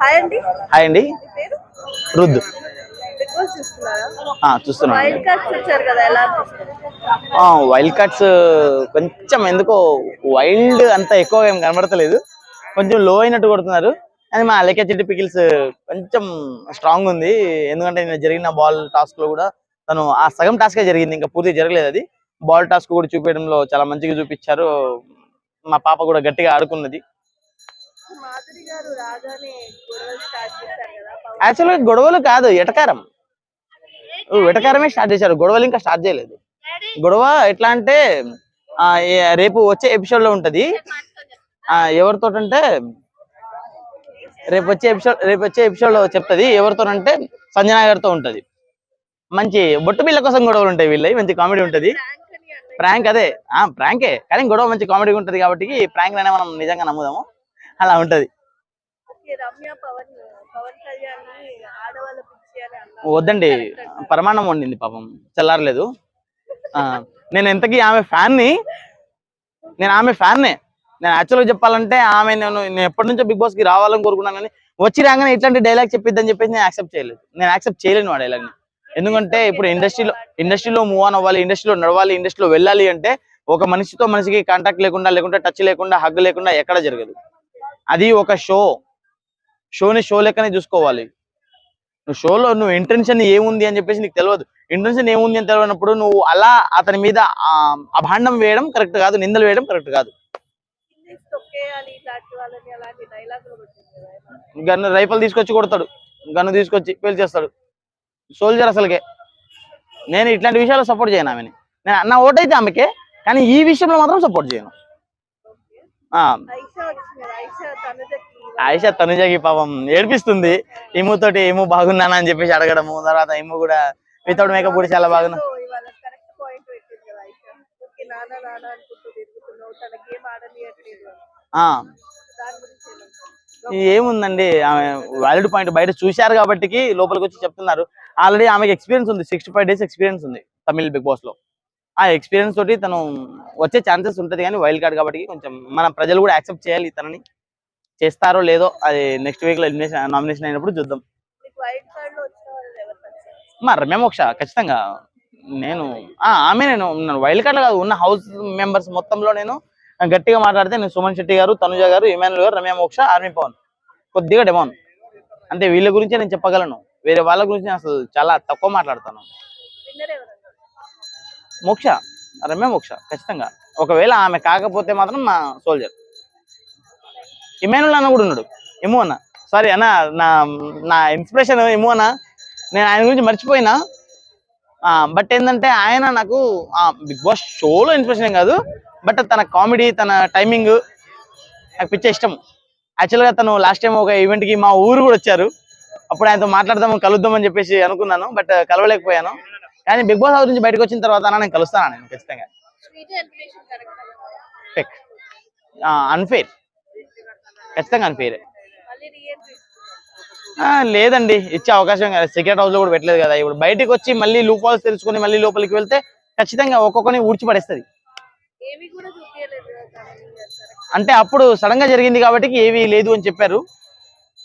Hi అండి. Hi అండి. రుద్ చూస్తున్నాను. వైల్డ్ కార్డ్స్ కొంచెం ఎందుకో వైల్డ్ అంత ఎక్కువ ఏం కనబడతలేదు, కొంచెం లో అయినట్టు కొడుతున్నారు. కానీ మా అలెక్కా చిట్టి పికిల్స్ కొంచెం స్ట్రాంగ్ ఉంది. ఎందుకంటే నేను జరిగిన బాల్ టాస్క్ లో కూడా తను ఆ సగం టాస్కే జరిగింది, ఇంకా పూర్తి జరగలేదు. అది బాల్ టాస్క్ కూడా చూపించడంలో చాలా మంచిగా చూపించారు. మా పాప కూడా గట్టిగా ఆడుకున్నది. యాక్చువల్గా గొడవలు కాదు, ఎటకారం. వెటకారమే స్టార్ట్ చేశారు, గొడవలు ఇంకా స్టార్ట్ చేయలేదు. గొడవ ఎట్లా అంటే రేపు వచ్చే ఎపిసోడ్ లో ఉంటది. ఎవరితో అంటే రేపు వచ్చే ఎపిసోడ్ లో చెప్తుంది. ఎవరితోనంటే సంజనా గారితో ఉంటది. మంచి బొట్టు బిళ్ళ కోసం గొడవలు ఉంటాయి వీళ్ళవి, మంచి కామెడీ ఉంటది. ప్రాంక్ అదే, ప్రాంకే కానీ గొడవ మంచి కామెడీ ఉంటది కాబట్టి ప్రాంక్ అనే మనం నిజంగా నమ్ముదాము. అలా ఉంటది. వద్దండి, పరమాణం వండింది పాపం, చల్లారలేదు. నేను ఎంతకీ ఆమె ఫ్యాన్ని, నేను యాక్చువల్గా చెప్పాలంటే ఆమె నేను ఎప్పటి నుంచో బిగ్ బాస్ కి రావాలని కోరుకున్నాను. కానీ వచ్చి రాగానే ఇట్లాంటి డైలాగ్ చెప్పిద్దని చెప్పేసి నేను యాక్సెప్ట్ చేయలేను ఆ డైలాగ్ ని. ఎందుకంటే ఇప్పుడు ఇండస్ట్రీలో మూవ్ ఆన్ అవ్వాలి, ఇండస్ట్రీలో నడవాలి, ఇండస్ట్రీలో వెళ్ళాలి అంటే ఒక మనిషితో మనిషికి కాంటాక్ట్ లేకుండా, లేకుంటే టచ్ లేకుండా, హగ్ లేకుండా ఎక్కడ జరగదు. అది ఒక షోని షో లెక్కనే చూసుకోవాలి. నువ్వు షోలో నువ్వు ఇంటెన్షన్ ఏముంది అని చెప్పేసి నీకు తెలియదు. ఇంటెన్షన్ ఏముంది అని తెలియనప్పుడు నువ్వు అలా అతని మీద అభాండం వేయడం కరెక్ట్ కాదు, నిందలు వేయడం కరెక్ట్ కాదు. గన్ను రైఫల్ తీసుకొచ్చి కొడతాడు, గన్ను తీసుకొచ్చి పేల్చేస్తాడు. సోల్జర్ అసలుకే. నేను ఇట్లాంటి విషయాల్లో సపోర్ట్ చేయను ఆమెని. నేను నా ఓటైతే ఆమెకే, కానీ ఈ విషయంలో మాత్రం సపోర్ట్ చేయను. ఆయిషా తనుజకి పాపం ఏడిపిస్తుంది. ఇమ్ముతోటి ఏమో బాగున్నానా అని చెప్పేసి అడగడము, తర్వాత ఇమ్ము కూడా వితౌట్ మేకప్ కూడా చాలా బాగున్నా. ఏముందండి, ఆమె వాలిడ్ పాయింట్ బయట చూశారు కాబట్టి లోపలికి వచ్చి చెప్తున్నారు. ఆల్రెడీ ఆమెకి ఎక్స్పీరియన్స్ ఉంది, 65 days ఎక్స్పీరియన్స్ ఉంది తమిళ్ బిగ్ బాస్ లో. ఆ ఎక్స్పీరియన్స్ తోటి తను వచ్చే ఛాన్సెస్ ఉంటుంది. కానీ వైల్డ్ కార్డ్ కాబట్టి కొంచెం మన ప్రజలు కూడా యాక్సెప్ట్ చేయాలి. తనని చేస్తారో లేదో అది నెక్స్ట్ వీక్ లో నామినేషన్ అయినప్పుడు చూద్దాం. మా రమ్య మోక్ష ఖచ్చితంగా. నేను వైల్డ్ కార్డ్ కాదు, ఉన్న హౌస్ మెంబర్స్ మొత్తంలో నేను గట్టిగా మాట్లాడితే నేను సుమన్ శెట్టి గారు, తనుజ గారు, ఇమానుల్ గారు, రమ్య మోక్ష, ఆర్మీ పవన్, కొద్దిగా డెమాన్, అంటే వీళ్ళ గురించే నేను చెప్పగలను. వేరే వాళ్ళ గురించి అసలు చాలా తక్కువ మాట్లాడతాను. మోక్ష, రమ్య మోక్ష ఖచ్చితంగా. ఒకవేళ ఆమె కాకపోతే మాత్రం మా సోల్జర్. ఇమానుల్ అన్న కూడా ఉన్నాడు, ఏమో అన్న, సారీ అన్న, నా ఇన్స్పిరేషన్ ఏమో అన్న. నేను ఆయన గురించి మర్చిపోయినా. బట్ ఏంటంటే ఆయన నాకు బిగ్ బాస్ షోలో ఇన్స్పిరేషన్ ఏం కాదు, బట్ తన కామెడీ, తన టైమింగ్ నాకు పిచ్చ ఇష్టం. యాక్చువల్గా తను లాస్ట్ టైం ఒక ఈవెంట్కి మా ఊరు కూడా వచ్చారు. అప్పుడు ఆయనతో మాట్లాడదాము, కలుద్దామని చెప్పేసి అనుకున్నాను, బట్ కలవలేకపోయాను. కానీ బిగ్ బాస్ హౌస్ నుంచి బయటకు వచ్చిన తర్వాత నేను కలుస్తాను, నేను ఖచ్చితంగా. అన్ఫెయిర్, ఖచ్చితంగా అన్ఫెయిర్. లేదండి, ఇచ్చే అవకాశం సీక్రెట్ హౌస్ లో కూడా పెట్టలేదు కదా. ఇప్పుడు బయటకు వచ్చి మళ్ళీ లూప్ హాల్స్ తెలుసుకుని మళ్ళీ లోపలికి వెళ్తే ఖచ్చితంగా ఒక్కొక్కరిని ఊడ్చిపడేస్తుంది. అంటే అప్పుడు సడన్ గా జరిగింది కాబట్టి ఏవి లేదు అని చెప్పారు.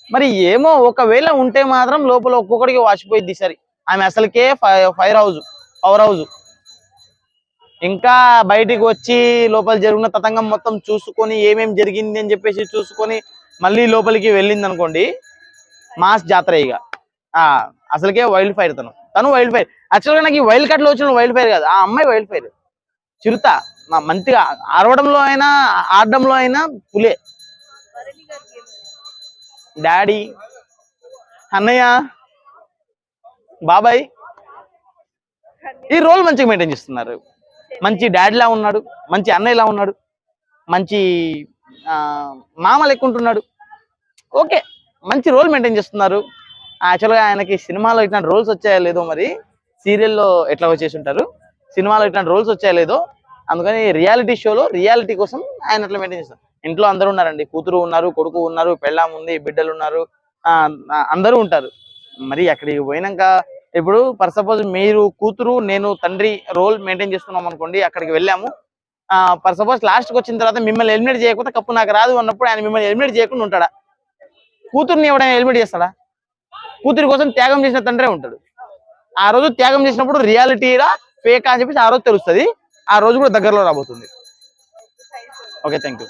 మరి ఏమో, ఒకవేళ ఉంటే మాత్రం లోపల ఒక్కొక్కడికి వాచిపోయింది సరి. ఆమె అసలుకే పవర్ హౌస్. ఇంకా బయటికి వచ్చి లోపల జరిగిన తతంగం మొత్తం చూసుకొని ఏమేమి జరిగింది అని చెప్పేసి చూసుకొని మళ్ళీ లోపలికి వెళ్ళింది అనుకోండి, మాస్ జాతర. ఇక అసలుకే వైల్డ్ ఫైర్, తను వైల్డ్ ఫైర్. యాక్చువల్గా నాకు ఈ వైల్డ్ కార్డ్ లో వచ్చిన వైల్డ్ ఫైర్ కాదు, ఆ అమ్మాయి వైల్డ్ ఫైర్. చిరుత మంచిగా అరవడంలో అయినా ఆడడంలో అయినా పులే. డాడీ, అన్నయ్య, బాబాయ్ ఈ రోల్ మంచిగా మెయింటైన్ చేస్తున్నారు. మంచి డాడీలా ఉన్నాడు, మంచి అన్నయ్యలా ఉన్నాడు, మంచి మామ లెక్కుంటున్నాడు. ఓకే, మంచి రోల్ మెయింటైన్ చేస్తున్నారు. యాక్చువల్గా ఆయనకి సినిమాలో ఇట్లాంటి రోల్స్ వచ్చాయో లేదో, మరి సీరియల్లో ఎట్లా వచ్చేసి ఉంటారు, సినిమాలో ఇట్లాంటి రోల్స్ వచ్చాయో లేదో. అందుకని రియాలిటీ షోలో రియాలిటీ కోసం ఆయన అట్లా మెయింటైన్ చేస్తారు. ఇంట్లో అందరూ ఉన్నారండి, కూతురు ఉన్నారు, కొడుకు ఉన్నారు, పెళ్ళాం ఉంది, బిడ్డలు ఉన్నారు, అందరూ ఉంటారు. మరి అక్కడికి పోయినాక ఇప్పుడు ఫర్ సపోజ్ మీరు కూతురు, నేను తండ్రి రోల్ మెయింటైన్ చేస్తున్నాం అనుకోండి, అక్కడికి వెళ్ళాము. ఫర్ సపోజ్ లాస్ట్కి వచ్చిన తర్వాత మిమ్మల్ని ఎలిమినేట్ చేయకపోతే కప్పు నాకు రాదు అన్నప్పుడు ఆయన మిమ్మల్ని ఎలిమినేట్ చేయకుండా ఉంటాడా? కూతుర్ని ఎవడైనా హెల్మెట్ చేస్తాడా? కూతురి కోసం త్యాగం చేసిన తండ్రే ఉంటాడు. ఆ రోజు త్యాగం చేసినప్పుడు రియాలిటీరా ఫేక్ అని చెప్పేసి ఆ రోజు తెలుస్తుంది. ఆ రోజు కూడా దగ్గరలో రాబోతుంది. Okay, thank you.